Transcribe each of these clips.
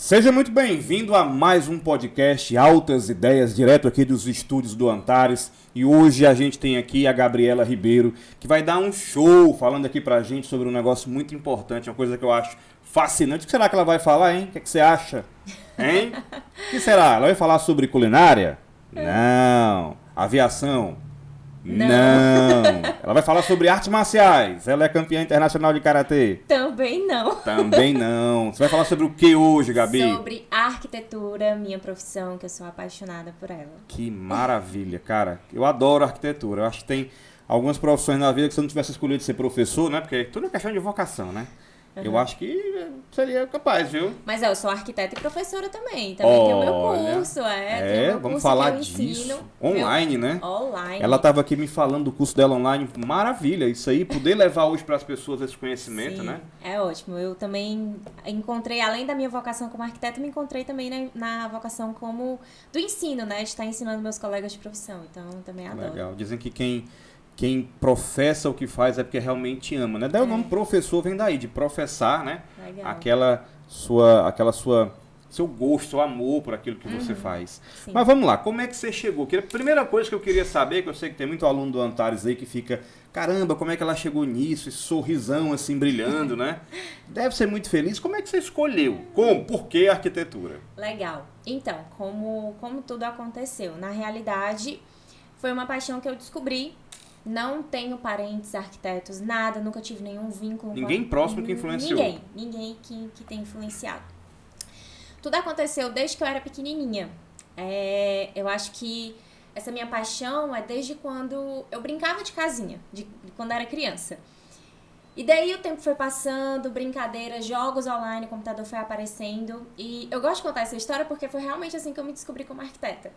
Seja muito bem-vindo a mais um podcast Altas Ideias, direto aqui dos estúdios do Antares. E hoje a gente tem aqui a Gabriela Ribeiro, que vai dar um show falando aqui pra gente sobre um negócio muito importante, uma coisa que eu acho fascinante. O que será que ela vai falar, hein? O que você acha? Hein? O que será? Ela vai falar sobre culinária? Não. Aviação? Não. Ela vai falar sobre artes marciais. Ela é campeã internacional de karatê? Também não. Também não. Você vai falar sobre o que hoje, Gabi? Sobre arquitetura, minha profissão, que eu sou apaixonada por ela. Que maravilha, cara. Eu adoro arquitetura. Eu acho que tem algumas profissões na vida que se eu não tivesse escolhido ser professor, né? Porque tudo é questão de vocação, né? Eu acho que seria capaz, viu? Mas eu sou arquiteta e professora também. Também tenho o meu curso, tenho meu vamos curso falar que eu disso. ensino, Online, né? Online. Ela estava aqui me falando do curso dela online. Maravilha, isso aí. Poder levar hoje para as pessoas esse conhecimento, Sim, né? É ótimo. Eu também encontrei, além da minha vocação como arquiteta, me encontrei também na vocação como do ensino, né? De estar ensinando meus colegas de profissão. Então, eu também adoro. Legal. Dizem que quem professa o que faz é porque realmente ama, né? Daí o nome professor vem daí, de professar, né? Legal. Seu gosto, seu amor por aquilo que você faz. Sim. Mas vamos lá, como é que você chegou? A primeira coisa que eu queria saber, que eu sei que tem muito aluno do Antares aí que fica, caramba, como é que ela chegou nisso? Esse sorrisão assim brilhando, né? Deve ser muito feliz. Como é que você escolheu? Como? Por que arquitetura? Legal. Então, como tudo aconteceu? Na realidade, foi uma paixão que eu descobri. Não tenho parentes arquitetos, nada, nunca tive nenhum vínculo. Ninguém próximo que influenciou? Ninguém que tem influenciado. Tudo aconteceu desde que eu era pequenininha. Eu acho que essa minha paixão é desde quando eu brincava de casinha, de quando era criança. E daí o tempo foi passando, brincadeiras, jogos online, o computador foi aparecendo. E eu gosto de contar essa história porque foi realmente assim que eu me descobri como arquiteta.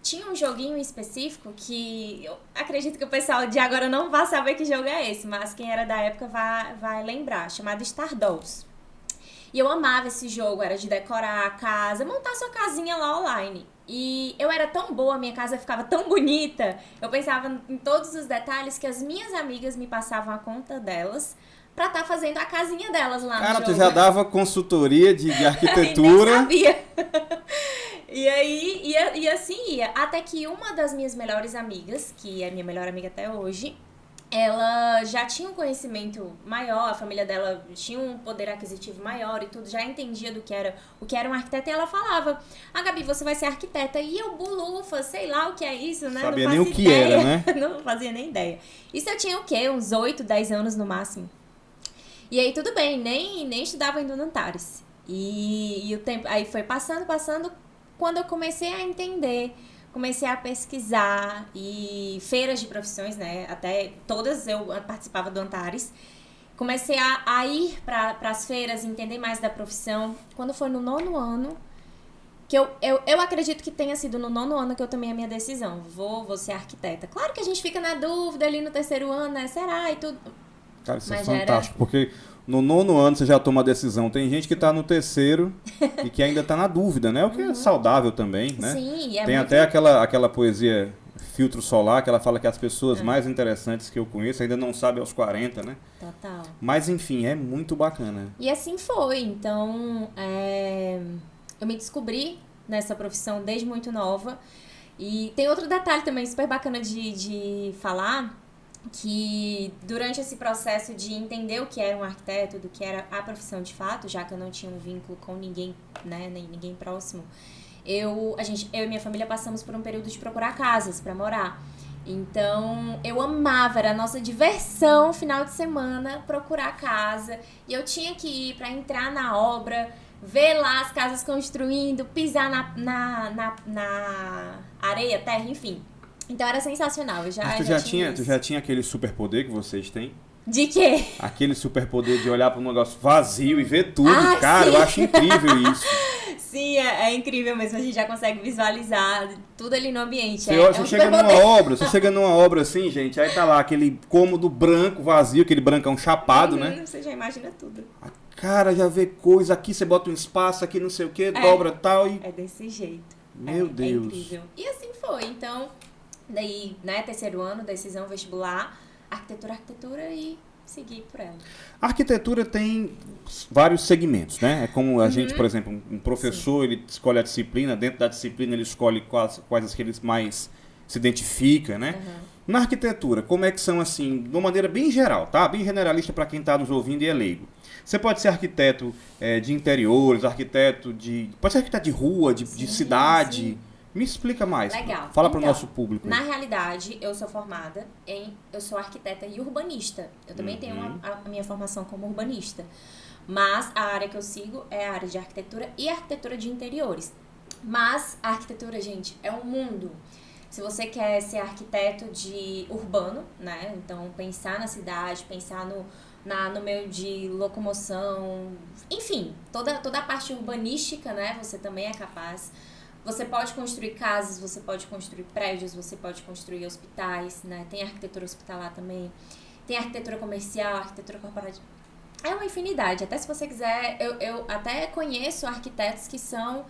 Tinha um joguinho específico que eu acredito que o pessoal de agora não vai saber que jogo é esse, mas quem era da época vai lembrar, chamado Stardust. E eu amava esse jogo, era de decorar a casa, montar sua casinha lá online. E eu era tão boa, minha casa ficava tão bonita, eu pensava em todos os detalhes que as minhas amigas me passavam a conta delas pra estar fazendo a casinha delas lá no jogo. Cara, tu já dava consultoria de arquitetura. Nem sabia. E aí, e assim ia. Até que uma das minhas melhores amigas, que é minha melhor amiga até hoje, ela já tinha um conhecimento maior, a família dela tinha um poder aquisitivo maior e tudo, já entendia o que era um arquiteto, e ela falava, Gabi, você vai ser arquiteta. E eu, bulufa, sei lá o que é isso, né? Sabia não nem o que ideia. era, né? Não fazia nem ideia. Isso eu tinha o quê? Uns 8, 10 anos no máximo. E aí tudo bem, nem estudava ainda no Antares. E o tempo aí foi passando, quando eu comecei a entender, comecei a pesquisar, e feiras de profissões, né, até todas eu participava do Antares, comecei a ir para as feiras, entender mais da profissão. Quando foi no 9º ano, que eu acredito que tenha sido no 9º ano que eu tomei a minha decisão, vou ser arquiteta. Claro que a gente fica na dúvida ali no 3º ano, né, será e tudo. Cara, isso é fantástico, porque no 9º ano você já toma a decisão. Tem gente que está no 3º e que ainda está na dúvida, né? O que é saudável também, né? Sim, tem muito... até aquela poesia Filtro Solar, que ela fala que as pessoas mais interessantes que eu conheço ainda não sabem aos 40, né? Total. Mas enfim, é muito bacana. E assim foi. Então, eu me descobri nessa profissão desde muito nova. E tem outro detalhe também super bacana de falar, que durante esse processo de entender o que era um arquiteto, do que era a profissão de fato, já que eu não tinha um vínculo com ninguém, né, nem ninguém próximo, eu e minha família passamos por um período de procurar casas para morar. Então, eu amava, era a nossa diversão, final de semana, procurar casa. E eu tinha que ir para entrar na obra, ver lá as casas construindo, pisar na areia, terra, enfim. Então era sensacional. Mas tu já tinha aquele superpoder que vocês têm? De quê? Aquele superpoder de olhar para um negócio vazio e ver tudo. Cara, sim. Eu acho incrível isso. Sim, é incrível mesmo. A gente já consegue visualizar tudo ali no ambiente. Você chega numa obra assim, gente, aí tá lá aquele cômodo branco, vazio, aquele brancão chapado, né? Você já imagina tudo. Cara, já vê coisa, aqui você bota um espaço, aqui não sei o que, dobra tal e... É desse jeito. Meu Deus. É incrível. E assim foi, então... Daí, né, 3º ano, decisão vestibular, arquitetura e seguir por ela. A arquitetura tem vários segmentos, né? É como a gente, por exemplo, um professor, ele escolhe a disciplina, dentro da disciplina ele escolhe quais as que ele mais se identifica, né? Na arquitetura, como é que são assim, de uma maneira bem geral, tá? Bem generalista para quem está nos ouvindo e é leigo. Você pode ser arquiteto de interiores, pode ser arquiteto de rua, de cidade. Sim. Me explica mais. Legal. Fala para o nosso público. Na realidade, eu sou formada eu sou arquiteta e urbanista. Eu também tenho a minha formação como urbanista. Mas a área que eu sigo é a área de arquitetura e arquitetura de interiores. Mas a arquitetura, gente, é um mundo. Se você quer ser arquiteto de urbano, né? Então, pensar na cidade, pensar no meio de locomoção, enfim, toda a parte urbanística, né? Você também é capaz. Você pode construir casas, você pode construir prédios, você pode construir hospitais, né? Tem arquitetura hospitalar também. Tem arquitetura comercial, arquitetura corporativa. É uma infinidade. Até se você quiser, eu até conheço arquitetos que são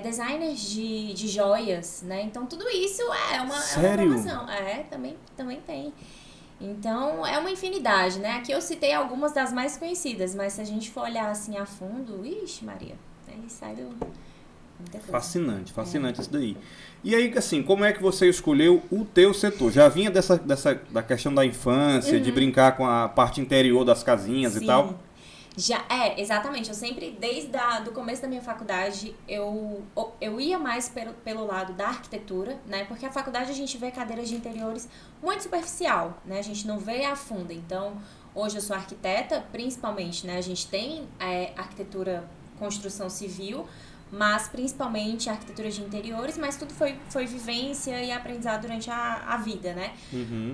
designers de joias, né? Então, tudo isso é uma formação. Também tem. Então, é uma infinidade, né? Aqui eu citei algumas das mais conhecidas, mas se a gente for olhar assim a fundo, ixi, Maria, aí sai do... Fascinante isso daí. E aí, assim, como é que você escolheu o teu setor? Já vinha da questão da infância, de brincar com a parte interior das casinhas e tal? Exatamente. Eu sempre, desde o começo da minha faculdade, eu ia mais pelo lado da arquitetura, né? Porque a faculdade a gente vê cadeiras de interiores muito superficial, né? A gente não vê a fundo. Então, hoje eu sou arquiteta, principalmente, né? A gente tem arquitetura, construção civil, mas principalmente arquitetura de interiores, mas tudo foi vivência e aprendizado durante a vida, né?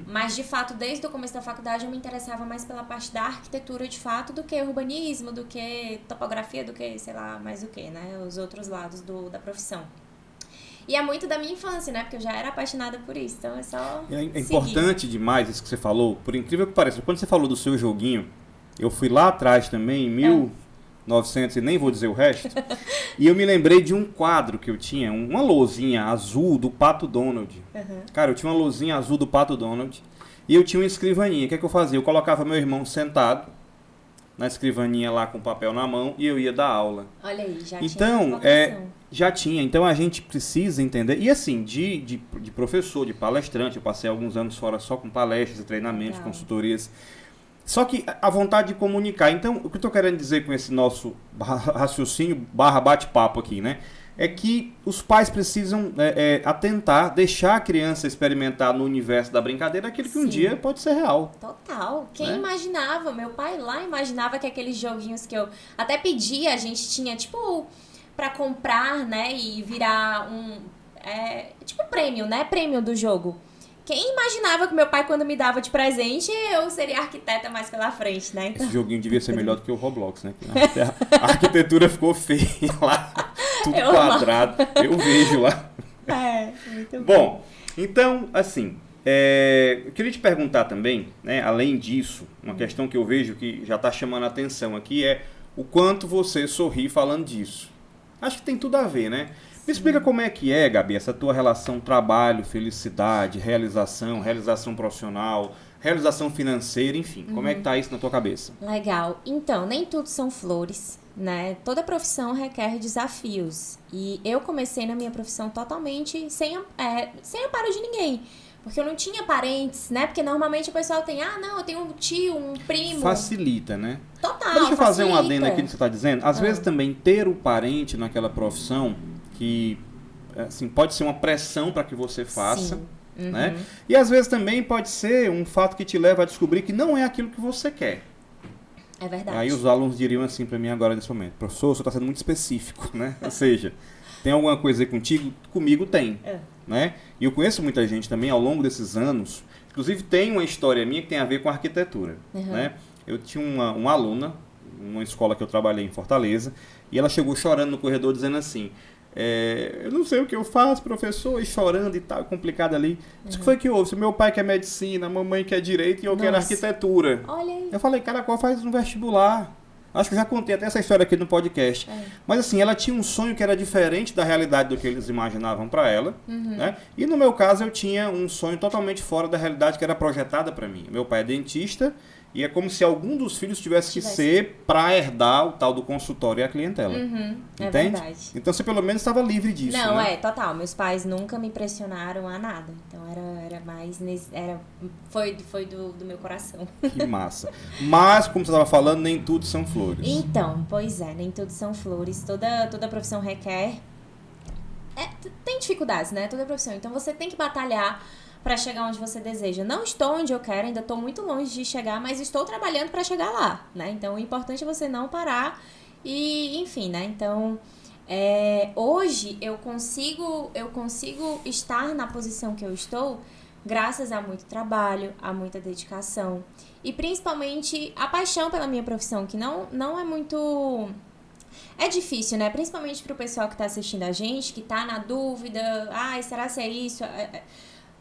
Mas, de fato, desde o começo da faculdade eu me interessava mais pela parte da arquitetura, de fato, do que urbanismo, do que topografia, do que, sei lá, mais o que, né? Os outros lados da profissão. E é muito da minha infância, né? Porque eu já era apaixonada por isso, então é só É importante demais isso que você falou, por incrível que pareça. Quando você falou do seu joguinho, eu fui lá atrás também, em 1900 e nem vou dizer o resto, e eu me lembrei de um quadro que eu tinha, uma lousinha azul do Pato Donald. Cara, eu tinha uma lousinha azul do Pato Donald e eu tinha uma escrivaninha. O que é que eu fazia? Eu colocava meu irmão sentado na escrivaninha lá com o papel na mão e eu ia dar aula. Olha aí, já tinha. Então a gente precisa entender. E assim, de professor, de palestrante, eu passei alguns anos fora só com palestras e treinamentos, consultorias. Só que a vontade de comunicar. Então, o que eu estou querendo dizer com esse nosso raciocínio /bate-papo aqui, né? É que os pais precisam atentar, deixar a criança experimentar no universo da brincadeira aquilo que um dia pode ser real. Total. Quem imaginava? Meu pai lá imaginava que aqueles joguinhos que eu até pedia, a gente tinha, tipo, para comprar, né? E virar tipo prêmio, né? Prêmio do jogo. Quem imaginava que meu pai, quando me dava de presente, eu seria arquiteta mais pela frente, né? Então... Esse joguinho devia ser melhor do que o Roblox, né? A arquitetura ficou feia lá, tudo quadrado. Eu vejo lá. Muito bom. Então, assim, eu queria te perguntar também, né? Além disso, uma questão que eu vejo que já está chamando a atenção aqui é o quanto você sorri falando disso. Acho que tem tudo a ver, né? Me explica como é que é, Gabi, essa tua relação trabalho, felicidade, realização profissional, realização financeira, enfim. Como é que tá isso na tua cabeça? Legal. Então, nem tudo são flores, né? Toda profissão requer desafios. E eu comecei na minha profissão totalmente sem amparo de ninguém. Porque eu não tinha parentes, né? Porque normalmente o pessoal tem, eu tenho um tio, um primo. Facilita, né? Total, deixa eu fazer um adendo aqui no que você está dizendo. Às vezes também ter o parente naquela profissão... que assim, pode ser uma pressão para que você faça, né? E às vezes também pode ser um fato que te leva a descobrir que não é aquilo que você quer. É verdade. Aí os alunos diriam assim para mim agora nesse momento: professor, você está sendo muito específico, né? Ou seja, tem alguma coisa aí contigo? Comigo tem, né? E eu conheço muita gente também ao longo desses anos, inclusive tem uma história minha que tem a ver com arquitetura, né? Eu tinha uma aluna, numa escola que eu trabalhei em Fortaleza, e ela chegou chorando no corredor dizendo assim: eu não sei o que eu faço, professor, e chorando e tal, complicado ali. Isso que foi que houve? Se meu pai quer medicina, a mamãe quer direito e eu quero arquitetura. Olha aí. Eu falei, cara, qual faz um vestibular? Acho que eu já contei até essa história aqui no podcast. Mas assim, ela tinha um sonho que era diferente da realidade do que eles imaginavam para ela, né? E no meu caso eu tinha um sonho totalmente fora da realidade que era projetada para mim. Meu pai é dentista e é como se algum dos filhos tivesse que ser para herdar o tal do consultório e a clientela. É Entende? verdade. Então você pelo menos estava livre disso, Não, né? total. Meus pais nunca me pressionaram a nada. Então era mais. Foi do meu coração. Que massa. Mas, como você estava falando, nem tudo são flores. Então, pois é, nem tudo são flores. Toda profissão requer. Tem dificuldades, né? Toda profissão. Então você tem que batalhar para chegar onde você deseja. Não estou onde eu quero, ainda estou muito longe de chegar, mas estou trabalhando para chegar lá, né? Então o importante é você não parar e, enfim, né? Então hoje eu consigo estar na posição que eu estou graças a muito trabalho, a muita dedicação e principalmente a paixão pela minha profissão, que não é muito... É difícil, né? Principalmente pro pessoal que tá assistindo a gente, que tá na dúvida, será que é isso?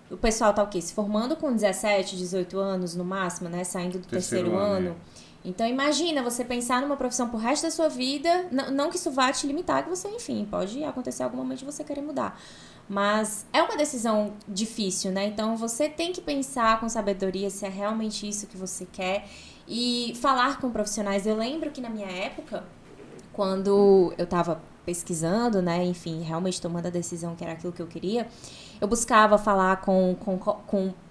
O pessoal tá o quê? Se formando com 17, 18 anos no máximo, né? Saindo do terceiro ano. Então imagina você pensar numa profissão pro resto da sua vida, não que isso vá te limitar, que você, enfim, pode acontecer algum momento de você querer mudar. Mas é uma decisão difícil, né? Então você tem que pensar com sabedoria se é realmente isso que você quer e falar com profissionais. Eu lembro que na minha época, quando eu tava pesquisando, né, enfim, realmente tomando a decisão que era aquilo que eu queria, eu buscava falar com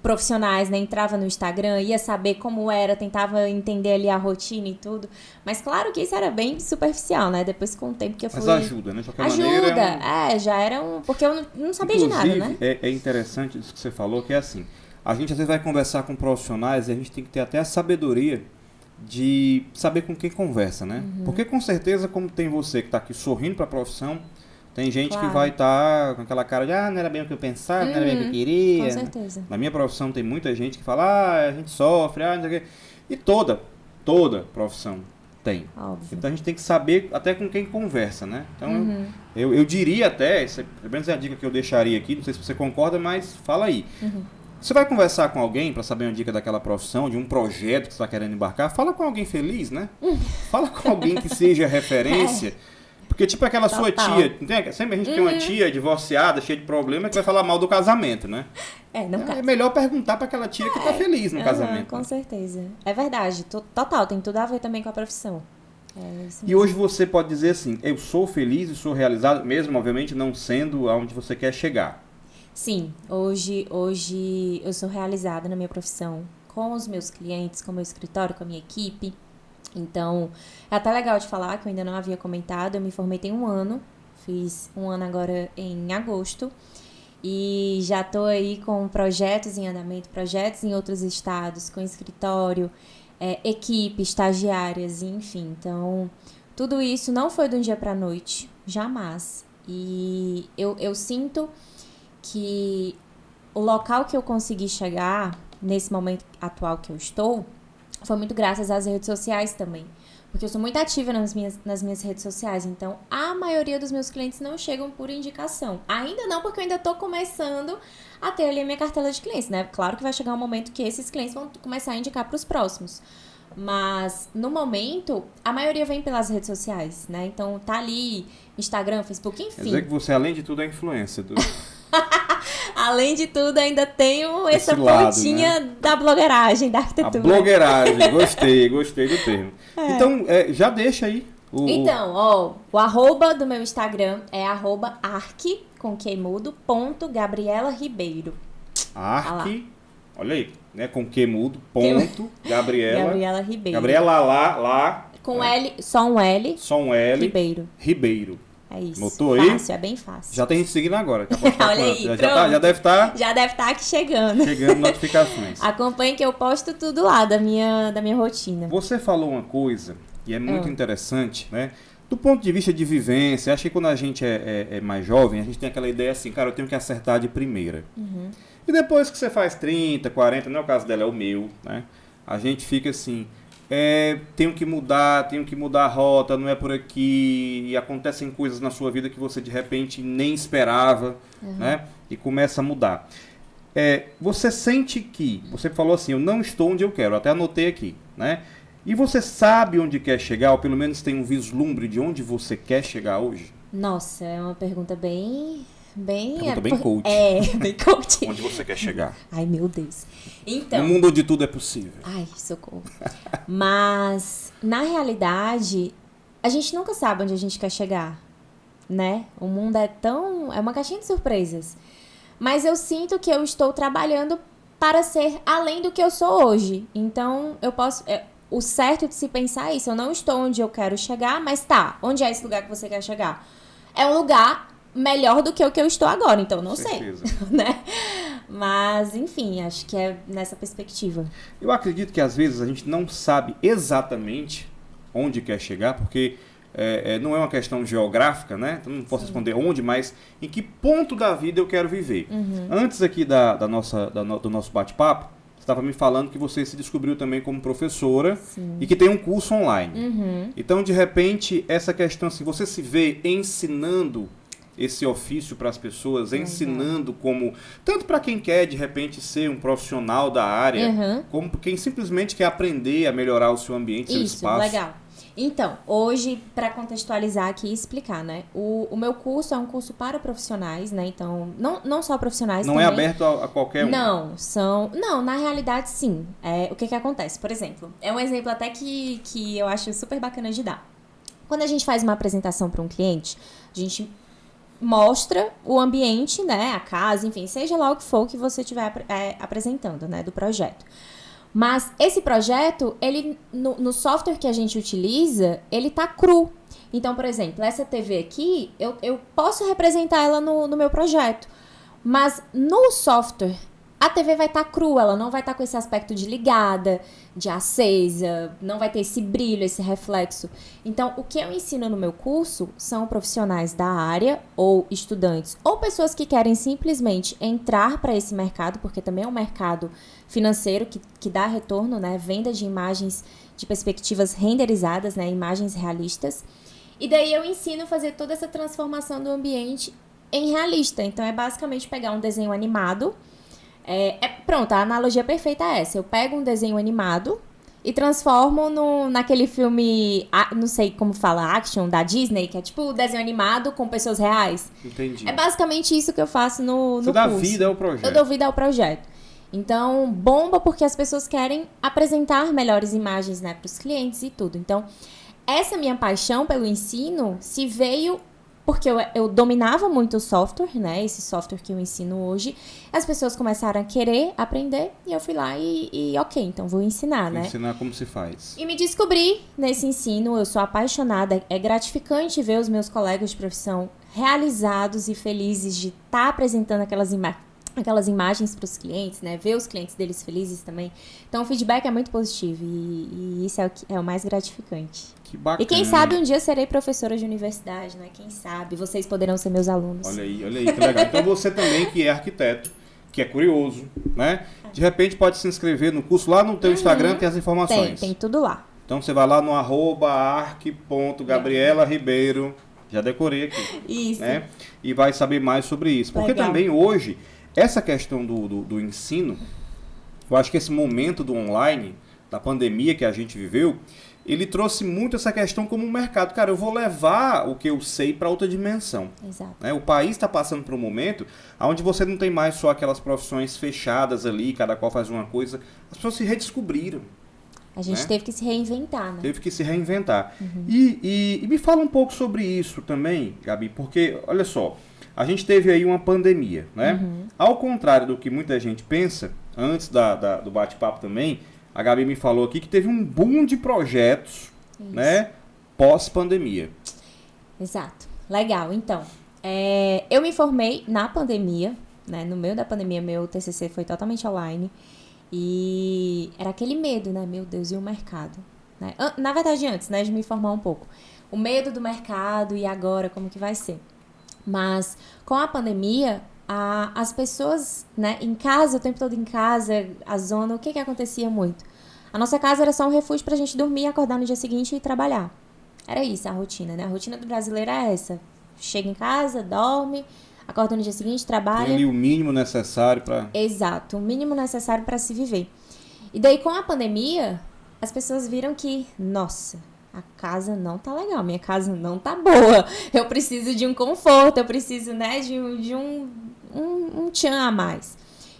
profissionais, né, entrava no Instagram, ia saber como era, tentava entender ali a rotina e tudo, mas claro que isso era bem superficial, né, depois com o tempo que eu fui... Mas ajuda, né, de qualquer maneira... maneira... já era porque eu não sabia de nada, né? É interessante isso que você falou, que é assim, a gente às vezes vai conversar com profissionais e a gente tem que ter até a sabedoria de saber com quem conversa, né? Porque com certeza, como tem você que está aqui sorrindo para a profissão, tem gente que vai estar com aquela cara de não era bem o que eu pensava, não era bem o que eu queria. Com certeza. Na minha profissão tem muita gente que fala, a gente sofre, não sei o quê. E toda profissão tem. Óbvio. Então a gente tem que saber até com quem conversa, né? Então eu diria até, pelo menos é a dica que eu deixaria aqui, não sei se você concorda, mas fala aí. Você vai conversar com alguém para saber uma dica daquela profissão, de um projeto que você está querendo embarcar, fala com alguém feliz, né? Fala com alguém que seja referência. Porque tipo aquela sua tia, sempre a gente tem uma tia divorciada, cheia de problema, que vai falar mal do casamento, né? É melhor perguntar para aquela tia que está feliz no casamento. Com certeza. É verdade, total, tem tudo a ver também com a profissão. E hoje você pode dizer assim, eu sou feliz e sou realizado, mesmo obviamente não sendo aonde você quer chegar. Sim, hoje eu sou realizada na minha profissão, com os meus clientes, com o meu escritório, com a minha equipe. Então, é até legal de falar, que eu ainda não havia comentado, eu me formei tem 1 ano, fiz 1 ano agora em agosto, e já estou aí com projetos em andamento, projetos em outros estados, com escritório, equipe, estagiárias, enfim. Então, tudo isso não foi de um dia para a noite, jamais. E eu sinto que o local que eu consegui chegar, nesse momento atual que eu estou, foi muito graças às redes sociais também. Porque eu sou muito ativa nas minhas redes sociais, então a maioria dos meus clientes não chegam por indicação. Ainda não, porque eu ainda estou começando a ter ali a minha cartela de clientes, né? Claro que vai chegar um momento que esses clientes vão começar a indicar para os próximos. Mas, no momento, a maioria vem pelas redes sociais, né? Então, tá ali, Instagram, Facebook, enfim. Quer dizer que você, além de tudo, é influencer. Além de tudo, ainda tenho essa pontinha, né, da blogueiragem, da arquitetura. A blogueiragem, gostei do termo. Então, já deixa aí. Então, o arroba do meu Instagram é @arque, com Q mudo, Gabriela Ribeiro. Arque, olha aí, né, com Q mudo, Gabriela Ribeiro. Gabriela lá. Com L, só um L. Ribeiro. É isso. Notou aí? Fácil, é bem fácil. Já tem gente seguindo agora. Olha aí, já deve estar... Já deve estar aqui chegando. Chegando notificações. Acompanhe que eu posto tudo lá da minha rotina. Você falou uma coisa, e é muito interessante, né? Do ponto de vista de vivência, acho que quando a gente é mais jovem, a gente tem aquela ideia assim, cara, eu tenho que acertar de primeira. E depois que você faz 30, 40, não é o caso dela, é o meu, né? A gente fica assim... tenho que mudar a rota, não é por aqui, e acontecem coisas na sua vida que você de repente nem esperava, né? E começa a mudar. Você sente que, você falou assim, eu não estou onde eu quero, até anotei aqui, né? E você sabe onde quer chegar, ou pelo menos tem um vislumbre de onde você quer chegar hoje? Nossa, é uma pergunta bem Pergunta bem coach. Bem coach. Onde você quer chegar? Ai, meu Deus. Então... No mundo onde tudo é possível. Ai, socorro. Mas, na realidade, a gente nunca sabe onde a gente quer chegar, né? O mundo é uma caixinha de surpresas. Mas eu sinto que eu estou trabalhando para ser além do que eu sou hoje. Então, eu posso... o certo de se pensar é isso. Eu não estou onde eu quero chegar, mas tá. Onde é esse lugar que você quer chegar? É um lugar melhor do que o que eu estou agora. Então, não sei. Né? Mas, enfim, acho que é nessa perspectiva. Eu acredito que às vezes a gente não sabe exatamente onde quer chegar, porque não é uma questão geográfica, né? Então não posso responder onde, mas em que ponto da vida eu quero viver. Antes aqui do nosso bate-papo, você estava me falando que você se descobriu também como professora. Sim. E que tem um curso online. Então, de repente, essa questão, assim, você se vê ensinando esse ofício para as pessoas, ensinando como... Tanto para quem quer, de repente, ser um profissional da área, como quem simplesmente quer aprender a melhorar o seu ambiente, seu espaço. Isso, legal. Então, hoje, para contextualizar aqui e explicar, né? O meu curso é um curso para profissionais, né? Então, não só profissionais não também. Não é aberto a qualquer um? Não, na realidade, sim. O que acontece? Por exemplo, é um exemplo até que eu acho super bacana de dar. Quando a gente faz uma apresentação para um cliente, a gente mostra o ambiente, né? A casa, enfim, seja lá o que for que você estiver apresentando, né? Do projeto. Mas esse projeto, ele no software que a gente utiliza, ele tá cru. Então, por exemplo, essa TV aqui, eu posso representar ela no meu projeto. Mas no software, a TV vai estar crua, ela não vai estar com esse aspecto de ligada, de acesa, não vai ter esse brilho, esse reflexo. Então, o que eu ensino no meu curso são profissionais da área, ou estudantes, ou pessoas que querem simplesmente entrar para esse mercado, porque também é um mercado financeiro que dá retorno, né? Venda de imagens de perspectivas renderizadas, né? Imagens realistas. E daí eu ensino a fazer toda essa transformação do ambiente em realista. Então, é basicamente pegar um desenho animado. Pronto, a analogia perfeita é essa. Eu pego um desenho animado e transformo naquele filme, não sei como fala, action, da Disney, que é tipo o desenho animado com pessoas reais. Entendi. É basicamente isso que eu faço no curso. Você dá vida ao projeto. Eu dou vida ao projeto. Então, bomba porque as pessoas querem apresentar melhores imagens, né, para os clientes e tudo. Então, essa minha paixão pelo ensino se veio porque eu dominava muito o software, né? Esse software que eu ensino hoje. As pessoas começaram a querer aprender e eu fui lá e ok, então vou ensinar, né? Ensinar como se faz. E me descobri nesse ensino, eu sou apaixonada. É gratificante ver os meus colegas de profissão realizados e felizes de estar apresentando aquelas imagens para os clientes, né? Ver os clientes deles felizes também. Então, o feedback é muito positivo e isso é o mais gratificante. Que bacana. E quem sabe um dia eu serei professora de universidade, né? Quem sabe vocês poderão ser meus alunos. Olha aí, que legal. Então, você também que é arquiteto, que é curioso, né? De repente pode se inscrever no curso. Lá no teu Instagram tem as informações. Tem tudo lá. Então, você vai lá no @arc.gabriela_ribeiro. Já decorei aqui. Isso. Né? E vai saber mais sobre isso. Porque também hoje... Essa questão do ensino, eu acho que esse momento do online, da pandemia que a gente viveu, ele trouxe muito essa questão como um mercado. Cara, eu vou levar o que eu sei para outra dimensão. Exato. Né? O país está passando por um momento onde você não tem mais só aquelas profissões fechadas ali, cada qual faz uma coisa. As pessoas se redescobriram. A gente teve que se reinventar, né? Teve que se reinventar. E me fala um pouco sobre isso também, Gabi, porque, olha só, a gente teve aí uma pandemia, né? Ao contrário do que muita gente pensa, antes do bate-papo também, a Gabi me falou aqui que teve um boom de projetos, né? Pós-pandemia. Exato. Legal. Então, eu me formei na pandemia, né? No meio da pandemia, meu TCC foi totalmente online. E era aquele medo, né? Meu Deus, e o mercado? Né? Na verdade, antes, né? De me formar um pouco. O medo do mercado e agora, como que vai ser? Mas com a pandemia, as pessoas, né, em casa, o tempo todo em casa, a zona, o que acontecia muito? A nossa casa era só um refúgio pra gente dormir, acordar no dia seguinte e trabalhar. Era isso a rotina, né? A rotina do brasileiro é essa. Chega em casa, dorme, acorda no dia seguinte, trabalha. Tem ali o mínimo necessário para... Exato, o mínimo necessário para se viver. E daí com a pandemia, as pessoas viram que, nossa, a casa não tá legal, minha casa não tá boa, eu preciso de um conforto, eu preciso, né, de um tchan a mais.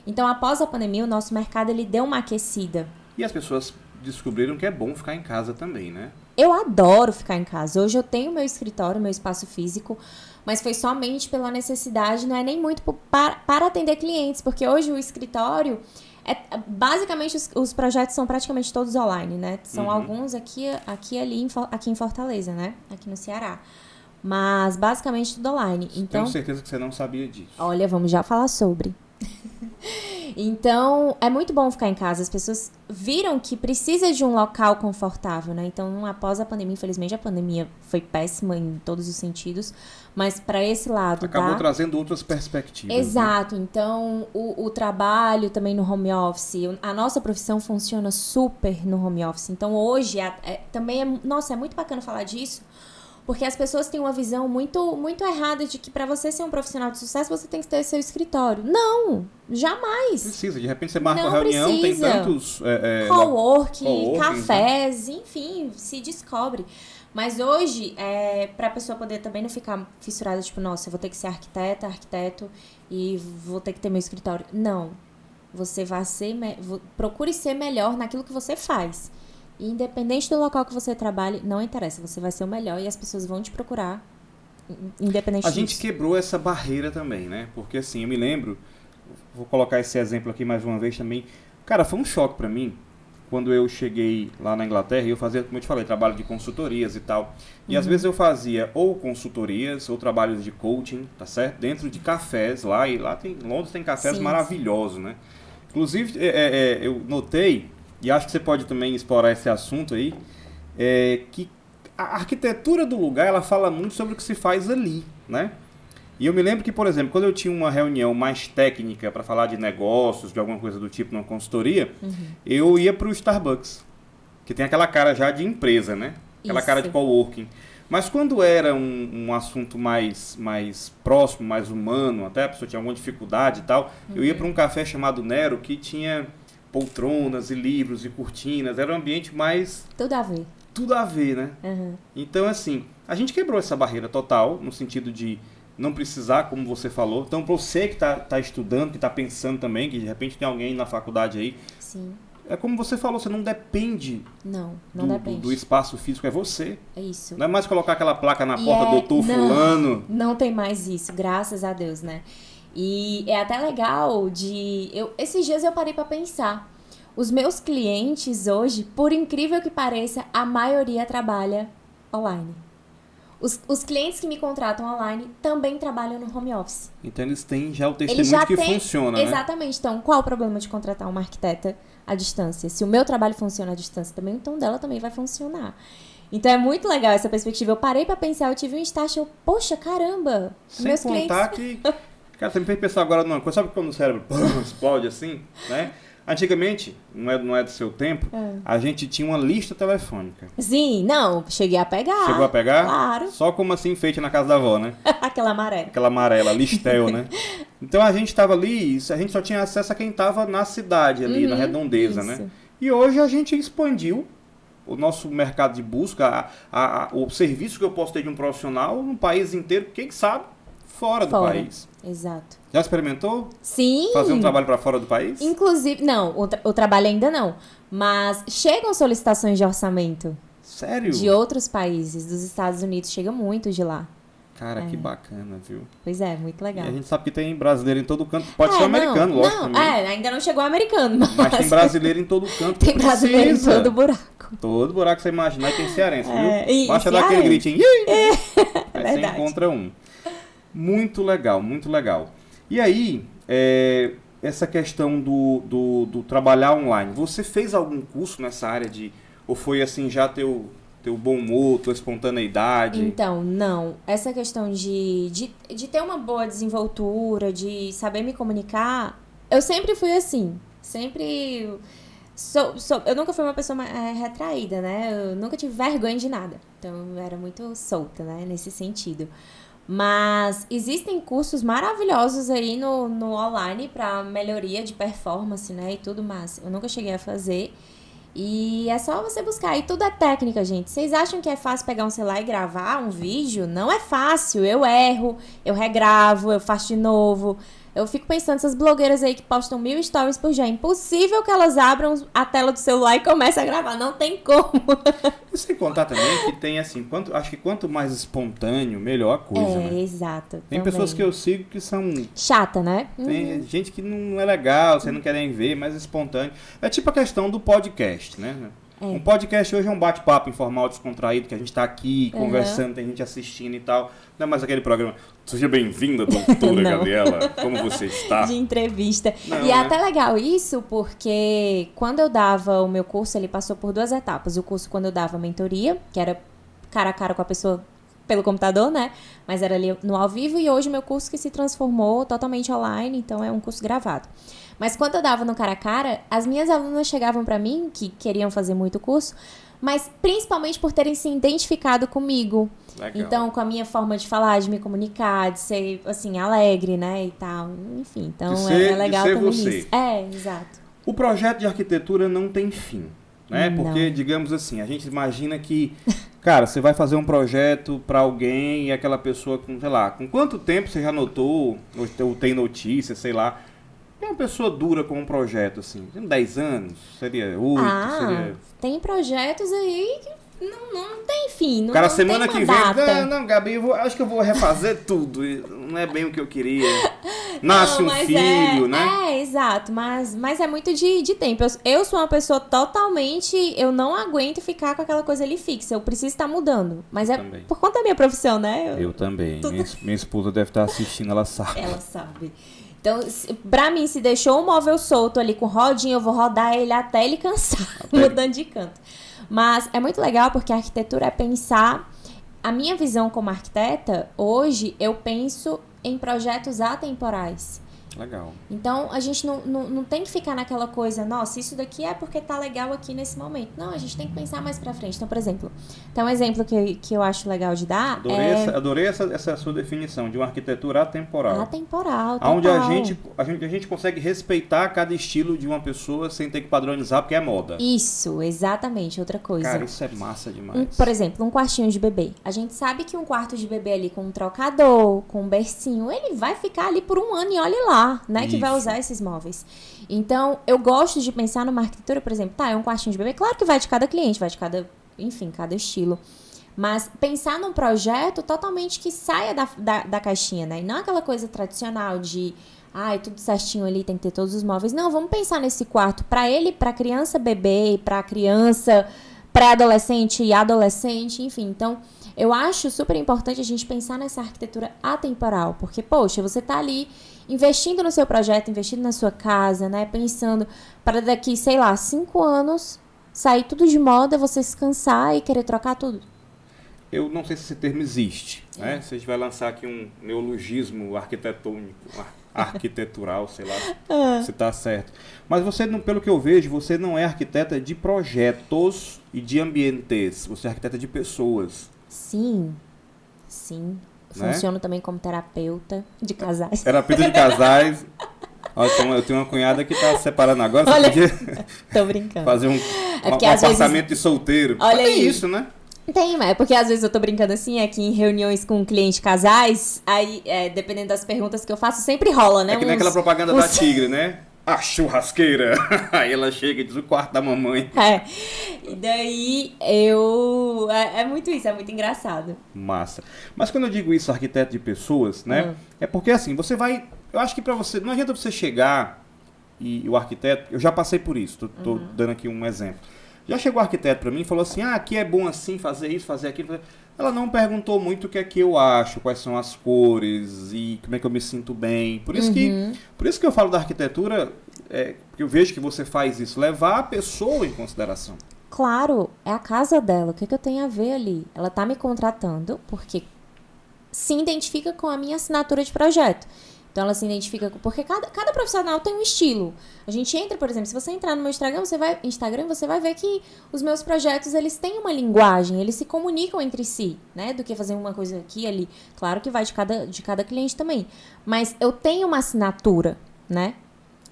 Então, após a pandemia, o nosso mercado, ele deu uma aquecida. E as pessoas descobriram que é bom ficar em casa também, né? Eu adoro ficar em casa. Hoje eu tenho meu escritório, meu espaço físico, mas foi somente pela necessidade, não é nem muito para atender clientes, porque hoje o escritório, basicamente os projetos são praticamente todos online, né? São alguns aqui em Fortaleza, né? Aqui no Ceará. Mas basicamente tudo online. Então, tenho certeza que você não sabia disso. Olha, vamos já falar sobre. Então, é muito bom ficar em casa. As pessoas viram que precisa de um local confortável, né? Então, após a pandemia, infelizmente a pandemia foi péssima em todos os sentidos, mas para esse lado, acabou trazendo outras perspectivas. Exato. Né? Então, o trabalho também no home office, a nossa profissão funciona super no home office. Então, hoje, também é muito bacana falar disso, porque as pessoas têm uma visão muito, muito errada de que para você ser um profissional de sucesso, você tem que ter seu escritório. Não, jamais. Precisa, de repente você marca uma reunião, tem tantos... coworking, cafés, né? Enfim, se descobre. Mas hoje, para a pessoa poder também não ficar fissurada, tipo, nossa, eu vou ter que ser arquiteto e vou ter que ter meu escritório. Não, você vai procure ser melhor naquilo que você faz. Independente do local que você trabalhe, não interessa, você vai ser o melhor e as pessoas vão te procurar, independente disso. A gente quebrou essa barreira também, né? Porque assim, eu me lembro, vou colocar esse exemplo aqui mais uma vez também. Cara, foi um choque pra mim, quando eu cheguei lá na Inglaterra, e eu fazia, como eu te falei, trabalho de consultorias e tal. E às vezes eu fazia ou consultorias, ou trabalhos de coaching, tá certo? Dentro de cafés lá, e Londres tem cafés maravilhosos, né? Inclusive, eu notei... E acho que você pode também explorar esse assunto aí, que a arquitetura do lugar, ela fala muito sobre o que se faz ali, né? E eu me lembro que, por exemplo, quando eu tinha uma reunião mais técnica para falar de negócios, de alguma coisa do tipo, numa consultoria, eu ia para o Starbucks, que tem aquela cara já de empresa, né? Aquela cara de coworking. Mas quando era um assunto mais próximo, mais humano, até a pessoa tinha alguma dificuldade e tal, eu ia para um café chamado Nero, que tinha... poltronas e livros e cortinas, era um ambiente mais... Tudo a ver. Tudo a ver, né? Então, assim, a gente quebrou essa barreira total, no sentido de não precisar, como você falou. Então, para você que está estudando, que está pensando também, que de repente tem alguém na faculdade aí... Sim. É como você falou, você não depende... Não depende. Do espaço físico, é você. É isso. Não é mais colocar aquela placa na porta, doutor fulano. Não tem mais isso, graças a Deus, né? E é até legal esses dias eu parei para pensar. Os meus clientes hoje, por incrível que pareça, a maioria trabalha online. Os clientes que me contratam online também trabalham no home office. Então eles têm já o testemunho que funciona, né? Exatamente. Então, qual o problema de contratar uma arquiteta à distância? Se o meu trabalho funciona à distância também, então dela também vai funcionar. Então é muito legal essa perspectiva. Eu parei para pensar, eu tive um start, poxa, caramba, sem contar que... Cara, você me fez pensar agora numa coisa, sabe quando o cérebro explode assim, né? Antigamente, não é do seu tempo, a gente tinha uma lista telefônica. Sim, não, cheguei a pegar. Chegou a pegar? Claro. Só como assim, enfeite na casa da avó, né? Aquela amarela. Aquela amarela, listel, né? Então a gente tava ali, a gente só tinha acesso a quem tava na cidade ali, na redondeza, né? E hoje a gente expandiu o nosso mercado de busca, o serviço que eu posso ter de um profissional no país inteiro, quem sabe, fora do país. Exato. Já experimentou? Sim. Fazer um trabalho para fora do país? Inclusive, não, o trabalho ainda não. Mas chegam solicitações de orçamento. Sério? De outros países, dos Estados Unidos, chega muito de lá. Cara, que bacana, viu? Pois é, muito legal. E a gente sabe que tem brasileiro em todo canto. Pode ser americano, lógico. Também. Ainda não chegou americano. Mas tem brasileiro em todo canto. Tem brasileiro em todo buraco. Todo buraco que você imaginar tem cearense, viu? Basta dar aquele gritinho. Aí verdade. você encontra um. Muito legal, muito legal. E aí, essa questão do trabalhar online, você fez algum curso nessa área ou foi assim já teu bom humor, tua espontaneidade? Então, não. Essa questão de ter uma boa desenvoltura, de saber me comunicar, eu sempre fui assim. Sempre... eu nunca fui uma pessoa retraída, né? Eu nunca tive vergonha de nada. Então, eu era muito solta, né? Nesse sentido. Mas existem cursos maravilhosos aí no online para melhoria de performance, né? E tudo mais. Eu nunca cheguei a fazer. E é só você buscar. E tudo é técnica, gente. Vocês acham que é fácil pegar um celular e gravar um vídeo? Não é fácil. Eu erro, eu regravo, eu faço de novo. Eu fico pensando, essas blogueiras aí que postam 1000 stories por dia, é impossível que elas abram a tela do celular e comecem a gravar. Não tem como. E sem contar também que tem assim, acho que quanto mais espontâneo, melhor a coisa, né? Exato. Tem pessoas que eu sigo que são... Chata, né? Tem gente que não é legal, você não quer nem ver, mas espontâneo. É tipo a questão do podcast, né? Um podcast hoje é um bate-papo informal, descontraído, que a gente tá aqui conversando, tem gente assistindo e tal. Não é mais aquele programa, seja bem-vinda, doutora Gabriela, como você está? De entrevista. Não, e é até legal isso, porque quando eu dava o meu curso, ele passou por 2 etapas. O curso quando eu dava mentoria, que era cara a cara com a pessoa pelo computador, né? Mas era ali no ao vivo, e hoje o meu curso que se transformou totalmente online, então é um curso gravado. Mas quando eu dava no cara a cara, as minhas alunas chegavam pra mim, que queriam fazer muito curso, mas principalmente por terem se identificado comigo. Legal. Então, com a minha forma de falar, de me comunicar, de ser, assim, alegre, né, e tal. Enfim, então é legal de ser também você. isso. É, exato. O projeto de arquitetura não tem fim, né? Não. Porque, digamos assim, a gente imagina que, cara, você vai fazer um projeto pra alguém e aquela pessoa com, sei lá, com quanto tempo você já notou, ou tem notícia, sei lá, é uma pessoa dura com um projeto, assim, 10 anos, seria 8, seria... Tem projetos aí que não tem fim, não, O cara, não semana tem que uma vem, data. não, Gabi, acho que eu vou refazer tudo, não é bem o que eu queria. Nasce Não, um mas filho, né? Exato, mas é muito de tempo. Eu sou uma pessoa totalmente, eu não aguento ficar com aquela coisa ali fixa, eu preciso estar mudando. Mas é também. por conta da minha profissão, né? Eu também, minha esposa deve estar assistindo, ela sabe. Ela sabe. Então, pra mim, se deixou um móvel solto ali com rodinha, eu vou rodar ele até ele cansar, mudando de canto. Mas é muito legal porque a arquitetura é pensar... A minha visão como arquiteta, hoje, eu penso em projetos atemporais. Legal. Então, a gente não tem que ficar naquela coisa, nossa, isso daqui é porque tá legal aqui nesse momento. Não, a gente tem que pensar mais pra frente. Então, por exemplo, tem um exemplo que eu acho legal de dar. Adorei essa sua definição de uma arquitetura atemporal. Atemporal, onde total. a gente consegue respeitar cada estilo de uma pessoa sem ter que padronizar, porque é moda. Isso, exatamente, outra coisa. Cara, isso é massa demais. Por exemplo, um quartinho de bebê. A gente sabe que um quarto de bebê ali com um trocador, com um bercinho, ele vai ficar ali por um ano e olhe lá, né? Que vai usar esses móveis. Então, eu gosto de pensar numa arquitetura, por exemplo, é um quartinho de bebê. Claro que vai de cada cliente, vai de cada, enfim, cada estilo. Mas pensar num projeto totalmente que saia da caixinha, né? E não aquela coisa tradicional de... tudo certinho ali, tem que ter todos os móveis. Não, vamos pensar nesse quarto pra ele, pra criança bebê, pra criança pré-adolescente e adolescente, enfim. Então, eu acho super importante a gente pensar nessa arquitetura atemporal. Porque, poxa, você tá ali investindo no seu projeto, investindo na sua casa, né? Pensando para daqui, sei lá, 5 anos, sair tudo de moda, você se cansar e querer trocar tudo. Eu não sei se esse termo existe, né? Se a gente vai lançar aqui um neologismo arquitetônico, arquitetural, sei lá, se tá certo. Mas você, pelo que eu vejo, você não é arquiteta de projetos e de ambientes, você é arquiteta de pessoas. Sim. Né? Funciono também como terapeuta de casais. Terapeuta de casais. Eu tenho uma cunhada que tá se separando agora. Olha, você podia tô brincando. fazer um às apartamento de solteiro. Olha aí. Isso, isso, né? Tem, mas é porque às vezes eu tô brincando assim, aqui em reuniões com clientes casais, aí, dependendo das perguntas que eu faço, sempre rola, né? É que nem aquela propaganda da Tigre, né? A churrasqueira. Aí ela chega e diz o quarto da mamãe. E daí é muito isso, é muito engraçado. Massa. Mas quando eu digo isso, arquiteto de pessoas, né? É porque assim, você vai... Eu acho que pra você... Não adianta você chegar e o arquiteto... Eu já passei por isso, tô dando aqui um exemplo. Já chegou o arquiteto pra mim e falou assim, aqui é bom assim, fazer isso, fazer aquilo. Ela não perguntou muito o que é que eu acho, quais são as cores e como é que eu me sinto bem. Por isso que eu falo da arquitetura, porque eu vejo que você faz isso, levar a pessoa em consideração. Claro, é a casa dela, o que eu tenho a ver ali? Ela tá me contratando porque se identifica com a minha assinatura de projeto. Então, ela se identifica porque cada profissional tem um estilo. A gente entra, por exemplo, se você entrar no meu Instagram, você vai ver que os meus projetos, eles têm uma linguagem, eles se comunicam entre si, né? Do que fazer uma coisa aqui e ali. Claro que vai de cada cliente também. Mas eu tenho uma assinatura, né?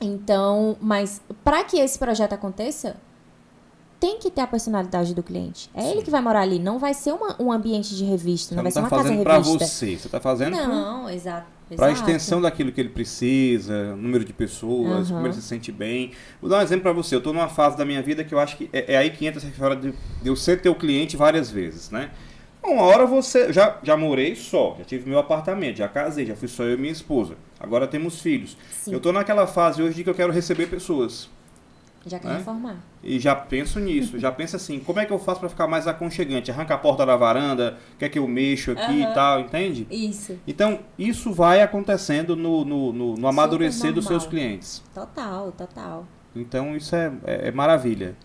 Então, mas para que esse projeto aconteça, tem que ter a personalidade do cliente. É ele que vai morar ali. Não vai ser um ambiente de revista, não vai ser uma casa revista. Você não está fazendo para você, você está fazendo não, exato. Para a extensão daquilo que ele precisa, número de pessoas, como ele se sente bem. Vou dar um exemplo para você. Eu estou numa fase da minha vida que eu acho que é aí que entra essa história de eu ser teu cliente várias vezes, né? Uma hora você... Já morei só, já tive meu apartamento, já casei, já fui só eu e minha esposa. Agora temos filhos. Sim. Eu estou naquela fase hoje de que eu quero receber pessoas. Já quer reformar. E já penso nisso, já penso assim, como é que eu faço para ficar mais aconchegante? Arranca a porta da varanda, quer que eu mexo aqui e tal, entende? Isso. Então, isso vai acontecendo no amadurecer dos seus clientes. Total. Então, isso é maravilha.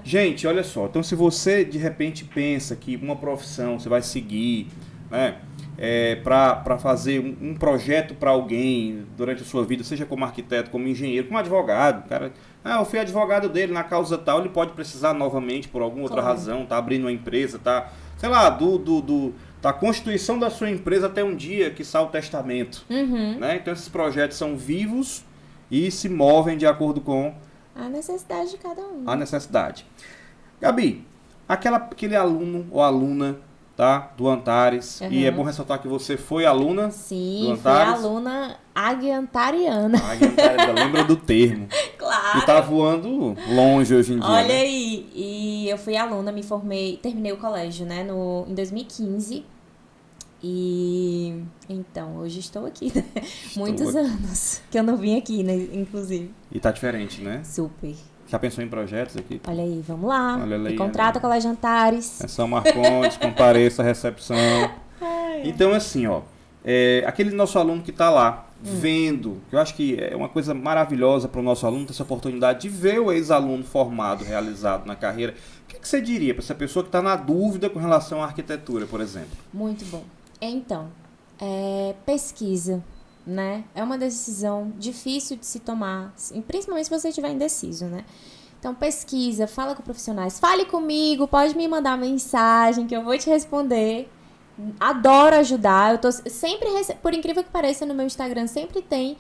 Gente, olha só, então se você de repente pensa que uma profissão você vai seguir, né? Para fazer um projeto para alguém durante a sua vida, seja como arquiteto, como engenheiro, como advogado, cara, eu fui advogado dele na causa tal, ele pode precisar novamente por alguma outra razão, tá abrindo uma empresa, tá, sei lá, da constituição da sua empresa até um dia que sai o testamento, né? Então esses projetos são vivos e se movem de acordo com a necessidade de cada um. A necessidade. Gabi, aquele aluno ou aluna, tá, do Antares, e é bom ressaltar que você foi aluna do Antares. Fui aluna aguiantariana. Lembra do termo. Claro. E tá voando longe hoje em dia. Olha aí, e eu fui aluna, me formei, terminei o colégio, né, em 2015. E então, hoje estou aqui, né? Muitos anos que eu não vim aqui, né, inclusive. E tá diferente, né? Super. Já pensou em projetos aqui? Olha aí, vamos lá. Olha aí, me contrata com a Colégio Antares. É São Marcondes, compareça à recepção. Então, assim, ó, aquele nosso aluno que tá lá, vendo, que eu acho que é uma coisa maravilhosa para o nosso aluno ter essa oportunidade de ver o ex-aluno formado, realizado na carreira. O que você diria para essa pessoa que está na dúvida com relação à arquitetura, por exemplo? Muito bom. Então, pesquisa, né? É uma decisão difícil de se tomar, principalmente se você estiver indeciso, né? Então, pesquisa, fala com profissionais, fale comigo, pode me mandar mensagem que eu vou te responder. Adoro ajudar, eu tô sempre, por incrível que pareça, no meu Instagram sempre tem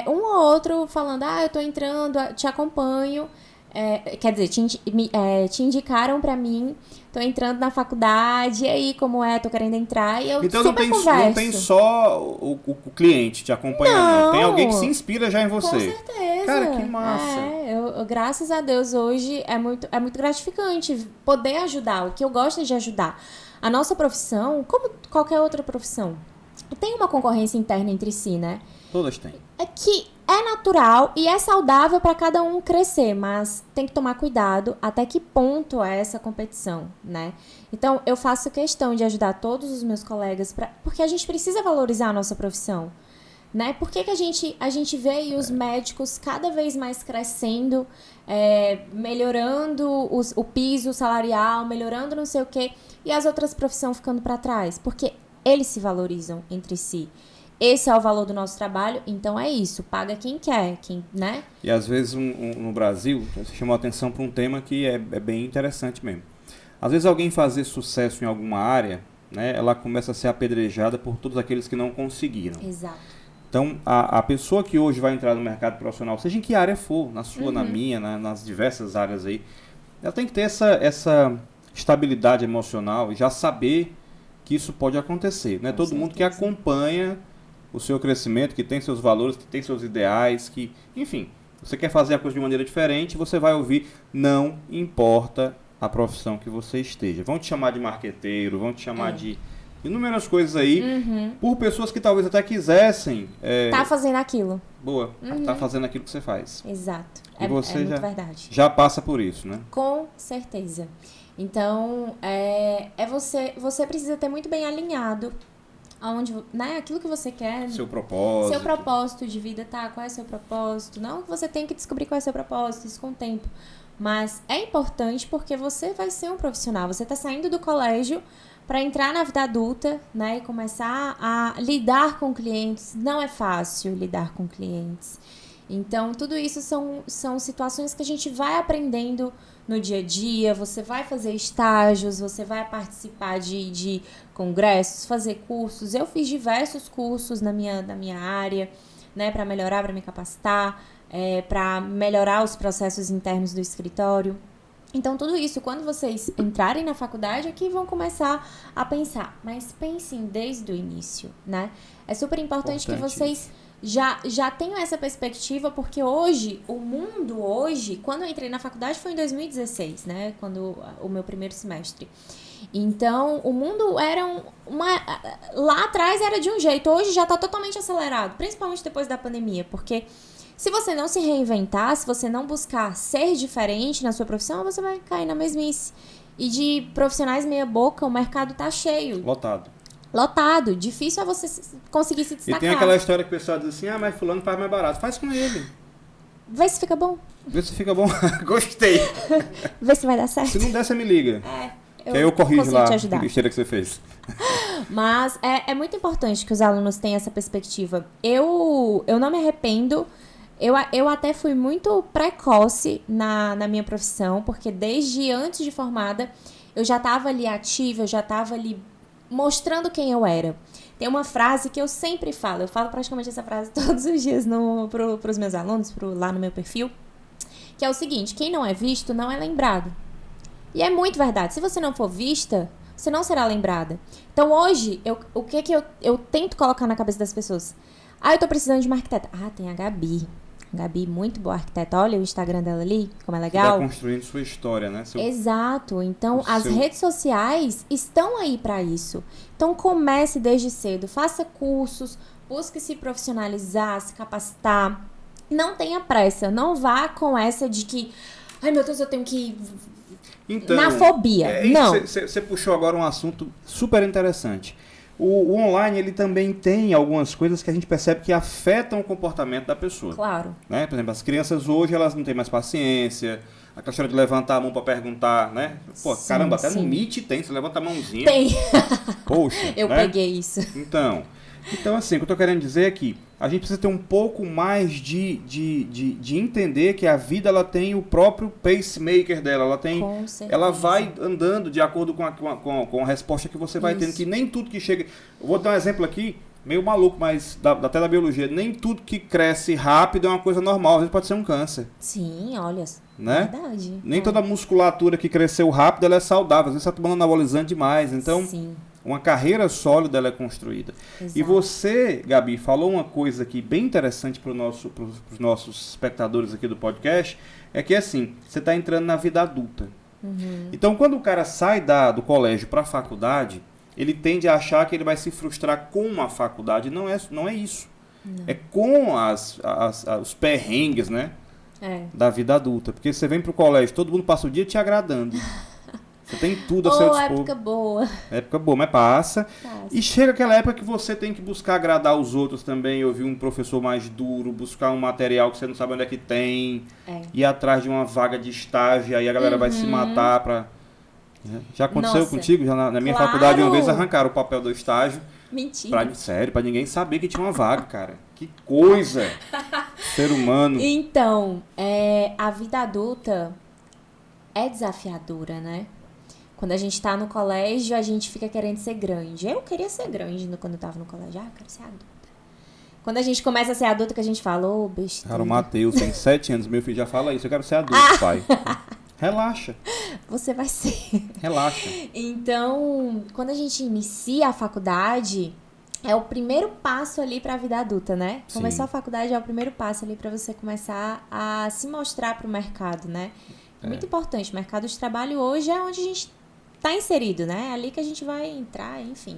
um ou outro falando, eu tô entrando, te acompanho, quer dizer, te indicaram pra mim, tô entrando na faculdade, e aí, como tô querendo entrar, e eu então super converso. Não tem só o cliente te acompanhando, não. Tem alguém que se inspira já em você. Com certeza. Cara, que massa. Eu, graças a Deus, hoje é muito gratificante poder ajudar, o que eu gosto é de ajudar. A nossa profissão, como qualquer outra profissão, tem uma concorrência interna entre si, né? Todas têm. É que é natural e é saudável para cada um crescer, mas tem que tomar cuidado até que ponto é essa competição, né? Então, eu faço questão de ajudar todos os meus colegas, porque a gente precisa valorizar a nossa profissão, né? Por que a gente vê aí os médicos cada vez mais crescendo, melhorando o piso salarial, melhorando não sei o quê, e as outras profissões ficando para trás? Porque eles se valorizam entre si. Esse é o valor do nosso trabalho, então é isso, paga quem quer, né? E às vezes no Brasil, você chamou a atenção para um tema que é bem interessante mesmo. Às vezes alguém fazer sucesso em alguma área, né, ela começa a ser apedrejada por todos aqueles que não conseguiram. Exato. Então, a pessoa que hoje vai entrar no mercado profissional, seja em que área for, na sua, na minha, nas diversas áreas aí, ela tem que ter essa estabilidade emocional e já saber que isso pode acontecer. Não é todo mundo que acompanha o seu crescimento, que tem seus valores, que tem seus ideais, que, enfim, você quer fazer a coisa de maneira diferente, você vai ouvir, não importa a profissão que você esteja. Vão te chamar de marqueteiro, vão te chamar de inúmeras coisas aí, por pessoas que talvez até quisessem... Tá fazendo aquilo. Boa, tá fazendo aquilo que você faz. Exato. E você muito verdade. Já passa por isso, né? Com certeza. Então, você precisa ter muito bem alinhado aonde, né, aquilo que você quer. Seu propósito. Seu propósito de vida, tá? Qual é o seu propósito? Não que você tem que descobrir qual é o seu propósito, isso com o tempo. Mas é importante porque você vai ser um profissional. Você tá saindo do colégio para entrar na vida adulta, né, e começar a lidar com clientes. Não é fácil lidar com clientes. Então, tudo isso são situações que a gente vai aprendendo no dia a dia. Você vai fazer estágios, você vai participar de congressos, fazer cursos. Eu fiz diversos cursos na minha área, né, para melhorar, para me capacitar, para melhorar os processos internos do escritório. Então, tudo isso, quando vocês entrarem na faculdade, é que vão começar a pensar. Mas pensem desde o início, né? É super importante que vocês já tenham essa perspectiva, porque hoje, o mundo hoje, quando eu entrei na faculdade foi em 2016, né? Quando o meu primeiro semestre. Então, o mundo era lá atrás era de um jeito, hoje já está totalmente acelerado, principalmente depois da pandemia, porque se você não se reinventar, se você não buscar ser diferente na sua profissão, você vai cair na mesmice. E de profissionais meia boca, o mercado tá cheio. Lotado. Difícil é você conseguir se destacar. E tem aquela história que o pessoal diz assim, mas fulano faz mais barato. Faz com ele. Vê se fica bom. Gostei. Vê se vai dar certo. Se não der, você me liga. Que aí eu corrijo lá a besteira que você fez. Mas é muito importante que os alunos tenham essa perspectiva. Eu não me arrependo. Eu até fui muito precoce na minha profissão, porque desde antes de formada, eu já estava ali ativa, eu já estava ali mostrando quem eu era. Tem uma frase que eu sempre falo, eu falo praticamente essa frase todos os dias para os meus alunos, lá no meu perfil, que é o seguinte: quem não é visto não é lembrado. E é muito verdade, se você não for vista, você não será lembrada. Então hoje, o que eu tento colocar na cabeça das pessoas? Eu tô precisando de uma arquiteta. Tem a Gabi. Gabi, muito boa arquiteta. Olha o Instagram dela ali, como é legal. Você tá construindo sua história, né? Exato. Então, as redes sociais estão aí para isso. Então, comece desde cedo. Faça cursos, busque se profissionalizar, se capacitar. Não tenha pressa. Não vá com essa de que, ai meu Deus, eu tenho que... Então, na fobia. Não. Você puxou agora um assunto super interessante. O online, ele também tem algumas coisas que a gente percebe que afetam o comportamento da pessoa. Claro. Né? Por exemplo, as crianças hoje, elas não têm mais paciência. Aquela história de levantar a mão para perguntar, né? Pô, sim, caramba, até no Meet tem, você levanta a mãozinha. Tem. Poxa, eu peguei isso. Então, assim, o que eu tô querendo dizer é que a gente precisa ter um pouco mais de entender que a vida, ela tem o próprio pacemaker dela. Ela vai andando de acordo com a resposta que você vai tendo, que nem tudo que chega... Eu vou dar um exemplo aqui, meio maluco, mas até da biologia. Nem tudo que cresce rápido é uma coisa normal, às vezes pode ser um câncer. Sim, olha, né? Verdade. Nem toda musculatura que cresceu rápido, ela é saudável. Às vezes você está tomando anabolizante demais, então... Sim. Uma carreira sólida, ela é construída. Exato. E você, Gabi, falou uma coisa aqui bem interessante para os nossos espectadores aqui do podcast, é que assim, você está entrando na vida adulta. Uhum. Então, quando o cara sai do colégio para a faculdade, ele tende a achar que ele vai se frustrar com a faculdade. Não é isso. Não. É com os perrengues, né? Da vida adulta. Porque você vem para o colégio, todo mundo passa o dia te agradando. Você tem tudo a seu dispor. Época boa. Época boa, mas passa. E chega aquela época que você tem que buscar agradar os outros também, ouvir um professor mais duro, buscar um material que você não sabe onde é que tem, ir atrás de uma vaga de estágio, aí a galera vai se matar pra... Já aconteceu contigo? Já na minha faculdade, uma vez arrancaram o papel do estágio. Mentira. Sério, pra ninguém saber que tinha uma vaga, cara. Que coisa! Ser humano. Então, a vida adulta é desafiadora, né? Quando a gente tá no colégio, a gente fica querendo ser grande. Eu queria ser grande quando eu tava no colégio. Eu quero ser adulta. Quando a gente começa a ser adulta, que a gente fala, besteira. Cara, o Matheus tem 7 anos, meu filho já fala isso. Eu quero ser adulto, pai. Relaxa. Você vai ser. Relaxa. Então, quando a gente inicia a faculdade, é o primeiro passo ali pra vida adulta, né? Sim. Começar a faculdade é o primeiro passo ali pra você começar a se mostrar pro mercado, né? É muito importante. O mercado de trabalho hoje é onde a gente tá inserido, né? É ali que a gente vai entrar, enfim.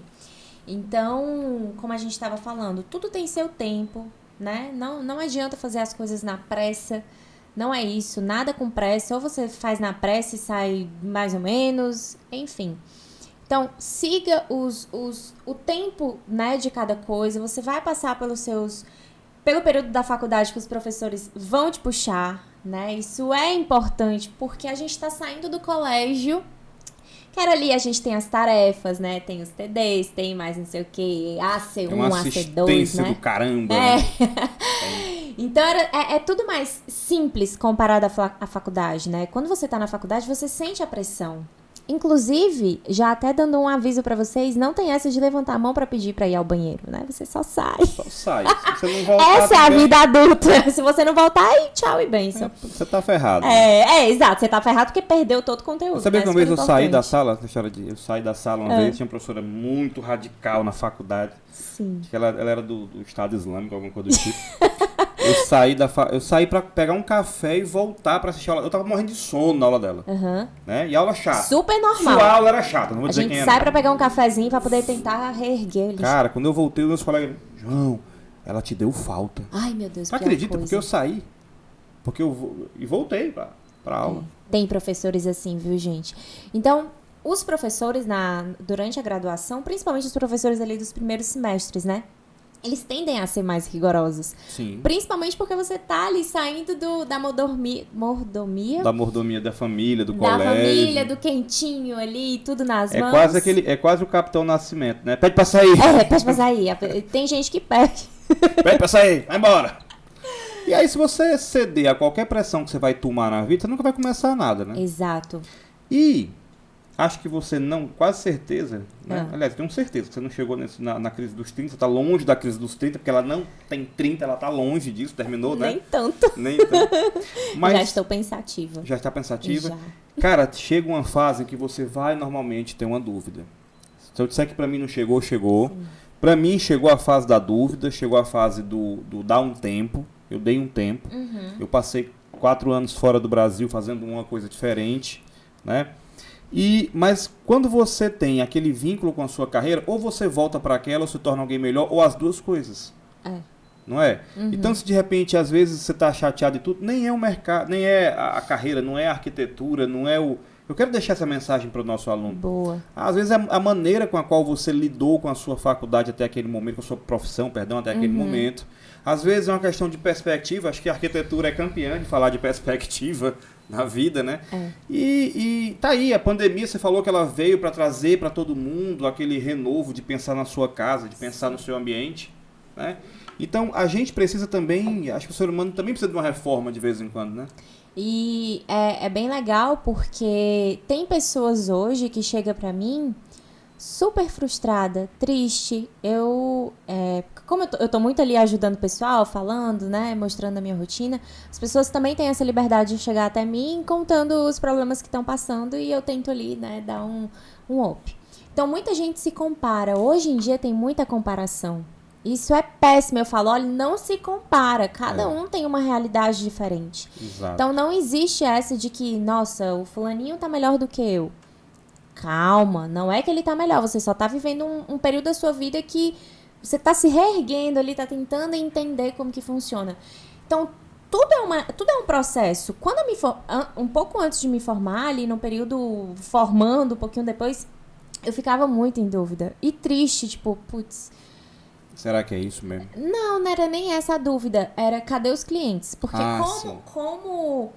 Então, como a gente estava falando, tudo tem seu tempo, né? Não adianta fazer as coisas na pressa. Não é isso, nada com pressa. Ou você faz na pressa e sai mais ou menos, enfim. Então, siga o tempo, né, de cada coisa. Você vai passar pelo período da faculdade que os professores vão te puxar, né? Isso é importante, porque a gente está saindo do colégio. Que ali a gente tem as tarefas, né? Tem os TDs, tem mais não sei o que, AC1, AC2, né? Do caramba. Então, é tudo mais simples comparado à faculdade, né? Quando você tá na faculdade, você sente a pressão. Inclusive, já até dando um aviso pra vocês, não tem essa de levantar a mão pra pedir pra ir ao banheiro, né? Você só sai. Só sai. Se você não voltar, Essa é a vida adulta. Se você não voltar, aí tchau e benção. você tá ferrado. Exato. Você tá ferrado porque perdeu todo o conteúdo. Você sabia que uma vez eu saí da sala? sala, eu saí da sala uma vez, tinha uma professora muito radical na faculdade. Sim. Acho que ela era do Estado Islâmico, alguma coisa do tipo. Eu saí pra pegar um café e voltar pra assistir a aula. Eu tava morrendo de sono na aula dela. Né? E aula chata. Super normal. Sua aula era chata, não vou A dizer gente quem sai era. pra pegar um cafezinho pra poder tentar reerguer eles. Cara, quando eu voltei, os meus colegas... João, ela te deu falta. Ai, meu Deus, Você acredita? Porque eu saí. E voltei pra aula. Tem professores assim, viu, gente? Então, os professores durante a graduação, principalmente os professores ali dos primeiros semestres, né? Eles tendem a ser mais rigorosos. Sim. Principalmente porque você tá ali saindo da mordomia. Da mordomia da família, do colégio. Da família, do quentinho ali, tudo nas mãos. É quase o Capitão Nascimento, né? Pede pra sair. Pede pra sair. Tem gente que pede. Pede pra sair, vai embora. E aí, se você ceder a qualquer pressão que você vai tomar na vida, você nunca vai começar nada, né? Exato. E acho que você não, quase certeza, né? Aliás, tenho certeza que você não chegou na crise dos 30, você tá longe da crise dos 30, porque ela não tem 30, ela tá longe disso, terminou, né? Nem tanto. Nem tanto. Mas já estou pensativa. Já está pensativa? Já. Cara, chega uma fase em que você vai normalmente ter uma dúvida. Se eu disser que pra mim não chegou, chegou. Sim. Pra mim chegou a fase da dúvida, chegou a fase do dar um tempo. Eu dei um tempo. Eu passei 4 anos fora do Brasil fazendo uma coisa diferente, né? Mas quando você tem aquele vínculo com a sua carreira, ou você volta para aquela, ou se torna alguém melhor, ou as duas coisas. Não é? Então, se de repente, às vezes, você está chateado e tudo, nem é o mercado, nem é a carreira, não é a arquitetura, não é o... Eu quero deixar essa mensagem para o nosso aluno. Boa. Às vezes, a maneira com a qual você lidou com a sua faculdade até aquele momento, com a sua profissão, perdão, até aquele momento. Às vezes é uma questão de perspectiva, acho que a arquitetura é campeã de falar de perspectiva na vida, né? E tá aí, a pandemia, você falou que ela veio para trazer para todo mundo aquele renovo de pensar na sua casa, de pensar no seu ambiente, né? Então, a gente precisa também, acho que o ser humano também precisa de uma reforma de vez em quando, né? E é bem legal porque tem pessoas hoje que chegam pra mim super frustrada, triste. Como eu tô muito ali ajudando o pessoal, falando, né, mostrando a minha rotina, as pessoas também têm essa liberdade de chegar até mim contando os problemas que estão passando e eu tento ali, né, dar um up. Então, muita gente se compara. Hoje em dia tem muita comparação. Isso é péssimo. Eu falo, olha, não se compara. Cada um tem uma realidade diferente. Exato. Então, não existe essa de que, nossa, o fulaninho tá melhor do que eu. Calma, não é que ele tá melhor. Você só tá vivendo um período da sua vida que você tá se reerguendo ali, tá tentando entender como que funciona. Então, tudo é um processo. Quando um pouco antes de me formar, ali no período formando, um pouquinho depois, eu ficava muito em dúvida. E triste, tipo, putz... Será que é isso mesmo? Não era nem essa a dúvida. Era, cadê os clientes? Porque como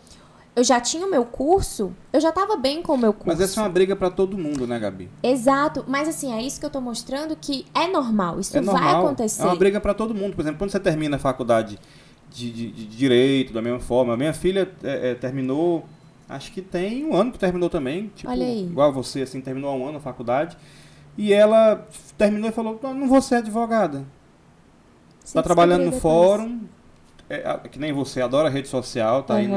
eu já tinha o meu curso, eu já estava bem com o meu curso. Mas essa é uma briga para todo mundo, né, Gabi? Exato. Mas assim, é isso que eu tô mostrando que é normal. Isso vai acontecer. É uma briga para todo mundo. Por exemplo, quando você termina a faculdade de Direito, da mesma forma. A minha filha terminou, acho que tem 1 ano que terminou também. Tipo, olha aí. Igual você, assim, terminou há 1 ano a faculdade. E ela terminou e falou, não vou ser advogada. Está trabalhando no fórum, que nem você, adora rede social, tá aí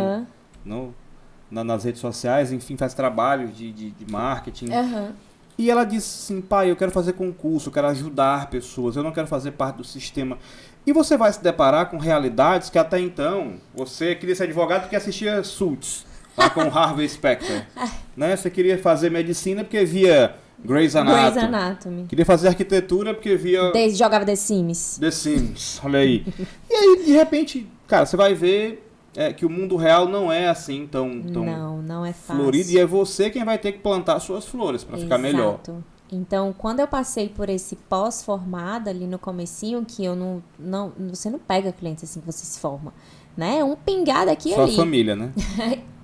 nas redes sociais, enfim, faz trabalho de marketing. E ela disse assim, pai, eu quero fazer concurso, eu quero ajudar pessoas, eu não quero fazer parte do sistema. E você vai se deparar com realidades que até então, você queria ser advogado porque assistia Suits, lá com Harvey Specter. Né? Você queria fazer medicina porque via... Grey's Anatomy. Queria fazer arquitetura porque via... Jogava The Sims. The Sims, olha aí. E aí, de repente, cara, você vai ver que o mundo real não é assim tão não é fácil. Florido. E é você quem vai ter que plantar suas flores para ficar melhor. Então, quando eu passei por esse pós-formada ali no comecinho, que eu você não pega clientes assim que você se forma. né? Um pingado aqui e Sua ali. família, né?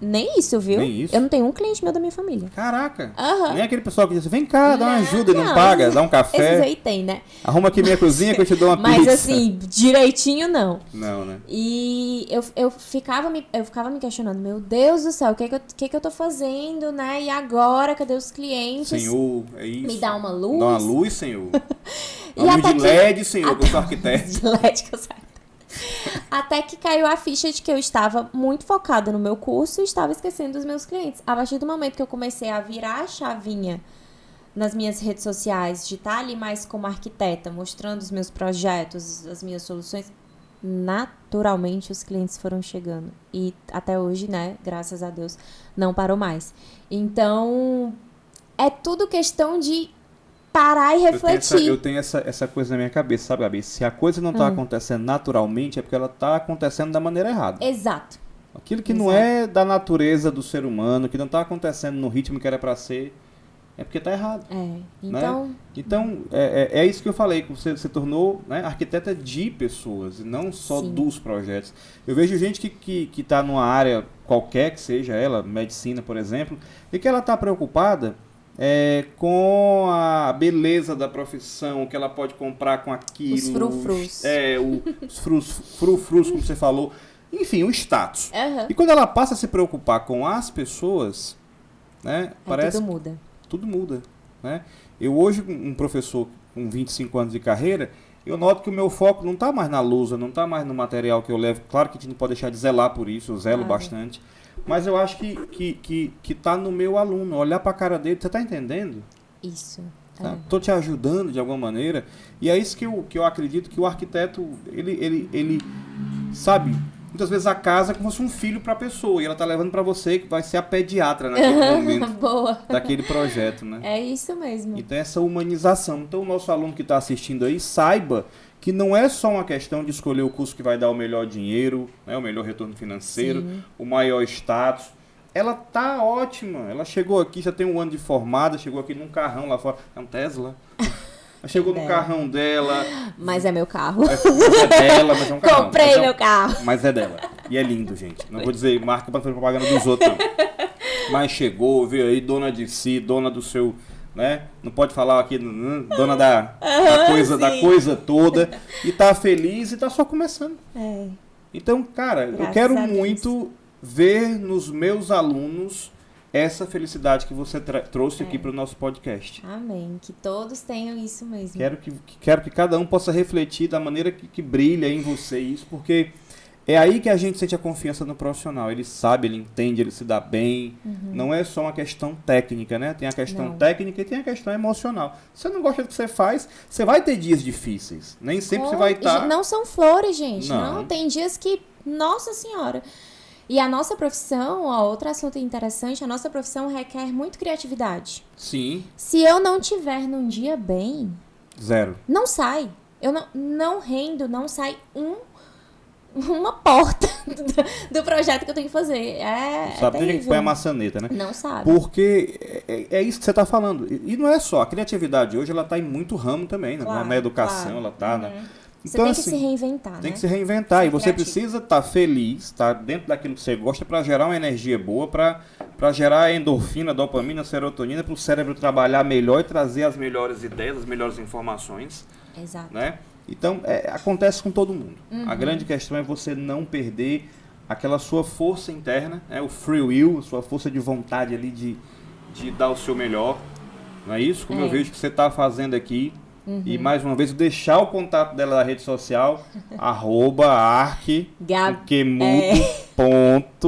Nem isso, viu? Nem isso? Eu não tenho um cliente meu da minha família. Caraca. Aham. Nem aquele pessoal que diz, vem cá, dá uma Não, ajuda e não não, paga, esses- dá um café. Esses aí tem, né? Arruma aqui minha cozinha que eu te dou uma Mas pizza. assim, direitinho não. Não, né? E eu ficava me questionando, meu Deus do céu, o que eu tô fazendo, né? E agora, cadê os clientes? Senhor, é isso. Me dá uma luz. Dá uma luz, senhor. E Uma luz até de que- LED, senhor, que eu sou arquiteto. De LED que eu saio. Até que caiu a ficha de que eu estava muito focada no meu curso e estava esquecendo dos meus clientes. A partir do momento que eu comecei a virar a chavinha nas minhas redes sociais, de estar ali mais como arquiteta, mostrando os meus projetos, as minhas soluções, naturalmente os clientes foram chegando. E até hoje, né, graças a Deus, não parou mais. Então, é tudo questão de parar e refletir. Eu tenho essa coisa na minha cabeça, sabe, Gabi? Se a coisa não tá acontecendo naturalmente, é porque ela tá acontecendo da maneira errada. Exato. Aquilo que não é da natureza do ser humano, que não tá acontecendo no ritmo que era pra ser, é porque tá errado. Então, Então, é isso que eu falei, que você se tornou, né, arquiteta de pessoas, e não só Sim. dos projetos. Eu vejo gente que tá numa área qualquer que seja ela, medicina, por exemplo, e que ela tá preocupada com a beleza da profissão, que ela pode comprar com aquilo. Os frufrus. Os frufrus, como você falou. Enfim, o status. Aham. E quando ela passa a se preocupar com as pessoas, né, aí parece tudo muda. tudo muda, né? Eu hoje, um professor com 25 anos de carreira, eu noto que o meu foco não está mais na lousa, não está mais no material que eu levo. Claro que a gente não pode deixar de zelar por isso, eu zelo bastante. Mas eu acho que tá no meu aluno, olhar para a cara dele, você está entendendo? Isso. Tá? Tô te ajudando de alguma maneira. E é isso que eu acredito que o arquiteto, ele sabe, muitas vezes a casa é como se fosse um filho para a pessoa, e ela tá levando para você, que vai ser a pediatra naquele momento Boa. daquele projeto, né? É isso mesmo. Então essa humanização. Então o nosso aluno que está assistindo aí saiba que não é só uma questão de escolher o curso que vai dar o melhor dinheiro, né, o melhor retorno financeiro, Sim. o maior status. Ela tá ótima. Ela chegou aqui, já tem um ano de formada, chegou aqui num carrão lá fora. É um Tesla. Ela chegou no carrão dela. Mas é meu carro. É dela, mas é um carrão. Comprei Mas é um- meu carro. Mas é dela. E é lindo, gente. Não vou dizer marca pra fazer propaganda dos outros, não. Mas chegou, veio aí, dona de si, dona do seu, né? Não pode falar aqui, dona da coisa toda. E tá feliz e tá só começando. É. Então, cara, eu Graças quero a Deus. muito ver nos meus alunos essa felicidade que você trouxe aqui para o nosso podcast. Amém. Que todos tenham isso mesmo. Quero que cada um possa refletir da maneira que brilha em você isso, porque é aí que a gente sente a confiança no profissional. Ele sabe, ele entende, ele se dá bem. Não é só uma questão técnica, né? Tem a questão Não. técnica e tem a questão emocional. Se você não gosta do que você faz, você vai ter dias difíceis. Nem sempre você vai estar... Não são flores, gente. Não. Não. Tem dias que... Nossa Senhora. E a nossa profissão, ó, outro assunto interessante, a nossa profissão requer muito criatividade. Sim, Se eu não tiver num dia bem, zero. não sai. Eu não rendo, não sai uma porta do projeto que eu tenho que fazer. Sabe, tem gente que terrível. põe a maçaneta, né? Não sabe. Porque é isso que você está falando. E não é só. A criatividade hoje, ela está em muito ramo também, né? Claro, Na educação, claro. ela está, né? Você Então, tem que assim, se reinventar, tem né? que se reinventar. Ser E você criativo. precisa estar feliz, estar dentro daquilo que você gosta para gerar uma energia boa, para gerar endorfina, dopamina, serotonina, para o cérebro trabalhar melhor e trazer as melhores ideias, as melhores informações, Exato. né? Então, acontece com todo mundo. A grande questão é você não perder aquela sua força interna, né? O free will, a sua força de vontade ali de dar o seu melhor. Não é isso? Como eu vejo que você está fazendo aqui. E mais uma vez, deixar o contato dela na rede social,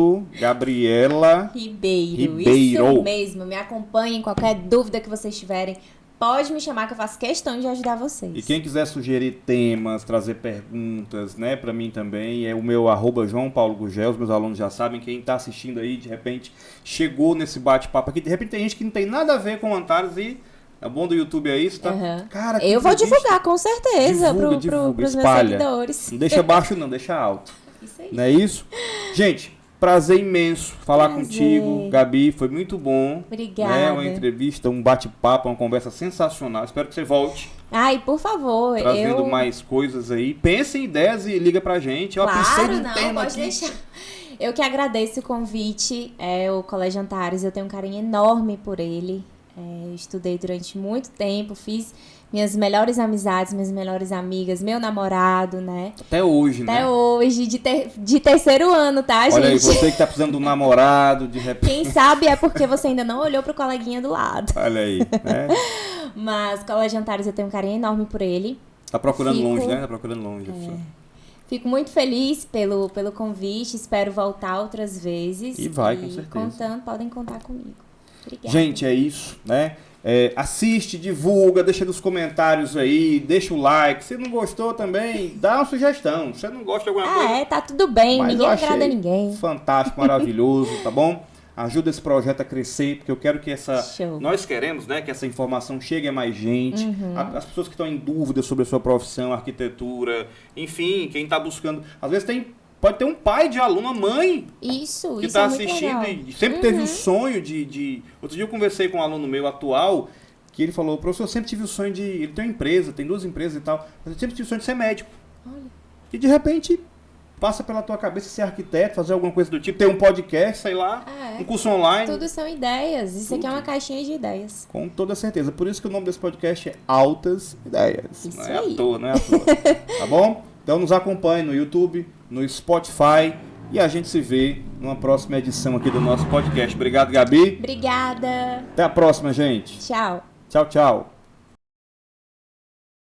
@arquemudo.gabriela Ribeiro. Ribeiro. Isso mesmo. Me acompanhem. Qualquer dúvida que vocês tiverem, pode me chamar que eu faço questão de ajudar vocês. E quem quiser sugerir temas, trazer perguntas, né, para mim também, é o meu @João Paulo Gugel. Os meus alunos já sabem, quem está assistindo aí, de repente, chegou nesse bate-papo aqui. De repente tem gente que não tem nada a ver com o Antares e é bom do YouTube é isso, tá? Uhum. Cara, que Eu vou entrevista. divulgar, com certeza, Divulga, pros meus espalha. seguidores. Não deixa baixo não, deixa alto. Isso aí. Não é isso? Gente, prazer imenso falar Prazer. contigo, Gabi, foi muito bom. Obrigada. Né? Uma entrevista, um bate-papo, uma conversa sensacional. Espero que você volte. Ai, por favor, Trazendo mais coisas aí. Pense em ideias e liga pra gente. Eu pensei num tema pode aqui. deixar. Eu que agradeço o convite, o Colégio Antares, eu tenho um carinho enorme por ele. Estudei durante muito tempo, fiz minhas melhores amizades, minhas melhores amigas, meu namorado, né? Até hoje, né? Até hoje, de terceiro ano, tá, gente? Olha aí, você que tá precisando de um namorado, de repente. Quem sabe é porque você ainda não olhou pro coleguinha do lado. Olha aí, né? Mas Colégio Antares, eu tenho um carinho enorme por ele. Tá procurando longe, né? Tá procurando longe. Fico muito feliz pelo convite, espero voltar outras vezes. E vai, com certeza. Podem contar comigo. Obrigada. Gente, é isso, né? Assiste, divulga, deixa nos comentários aí, deixa o like. Se não gostou também, dá uma sugestão. Se você não gosta de alguma coisa... tá tudo bem, mas ninguém eu agrada achei ninguém. fantástico, maravilhoso, tá bom? Ajuda esse projeto a crescer, porque eu quero que Show. nós queremos, né, que essa informação chegue a mais gente. As pessoas que estão em dúvida sobre a sua profissão, arquitetura, enfim, quem está buscando. Às vezes pode ter um pai de aluno, uma mãe Isso que está é muito assistindo legal. e sempre teve o sonho de... Outro dia eu conversei com um aluno meu atual, que ele falou, professor, eu sempre tive o sonho de... Ele tem uma empresa, tem 2 empresas e tal, mas eu sempre tive o sonho de ser médico. Olha. E de repente... Passa pela tua cabeça ser arquiteto, fazer alguma coisa do tipo, ter um podcast, sei lá, um curso online. Tudo são ideias. Isso Tudo. aqui é uma caixinha de ideias. Com toda certeza. Por isso que o nome desse podcast é Altas Ideias. Isso não é aí. à toa, não é à toa. Tá bom? Então nos acompanhe no YouTube, no Spotify e a gente se vê numa próxima edição aqui do nosso podcast. Obrigado, Gabi. Obrigada. Até a próxima, gente. Tchau. Tchau, tchau.